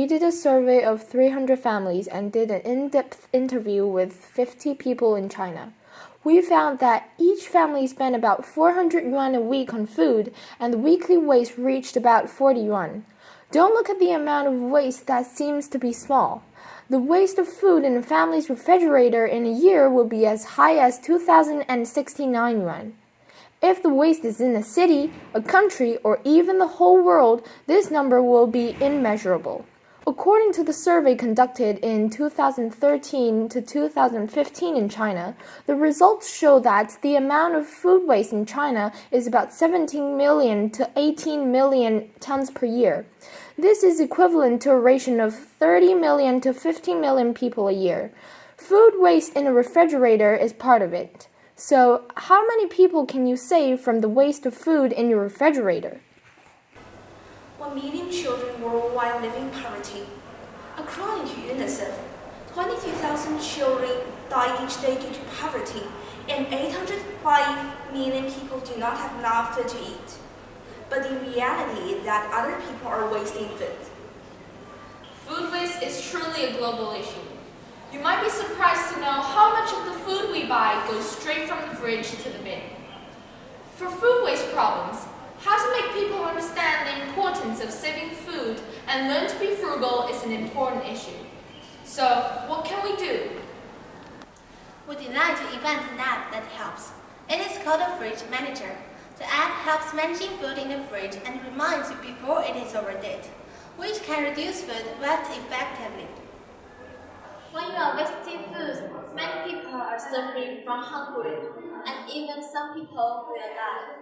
we did a survey of 300 families and did an in-depth interview with 50 people in China. We found that each family spent about 400 yuan a week on food, and the weekly waste reached about 40 yuan. Don't look at the amount of waste that seems to be small. The waste of food in a family's refrigerator in a year will be as high as 2,069 yuan. If the waste is in a city, a country, or even the whole world, this number will be immeasurable. According to the survey conducted in 2013 to 2015 in China, the results show that the amount of food waste in China is about 17 million to 18 million tons per year. This is equivalent to a ration of 30 million to 15 million people a year. Food waste in a refrigerator is part of it. So, how many people can you save from the waste of food in your refrigerator? 1 million children worldwide live in poverty. According to UNICEF, 22,000 children die each day due to poverty, and 805 million people do not have enough food to eat. But the reality is that other people are wasting food. Food waste is truly a global issue. You might be surprised to know how much of the food we buy goes straight from the fridge to the bin. For food waste problems, how to make people understand the importance of saving food and learn to be frugal is an important issue. So, what can we do? We designed an event app that helps. It is called a Fridge Manager. The app helps managing food in the fridge and reminds you before it is overdate, which can reduce food waste effectively. When you are wasting food, many people are suffering from hunger, and even some people will die.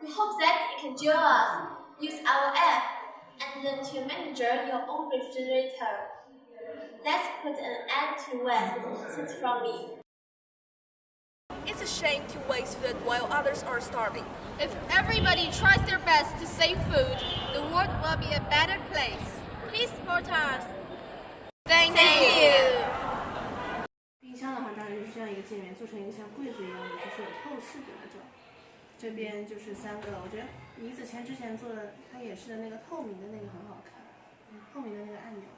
We hope that you can join us, use our app, and learn to manage your own refrigerator. Let's put an end to waste, since from me. It's a shame to waste food while others are starving. If everybody tries their best to save food, the world will be a better place. Please support us. Thank you. 冰箱的话，大概就是这样一个界面，做成一个像柜子一样的，就是有透视的那种。这边就是3个，我觉得李子谦之前做的，他也是的那个透明的那个很好看，透明的那个按钮，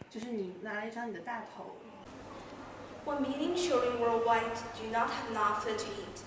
就是你拿了一张你的大头。1 million children worldwide do not have enough food to eat.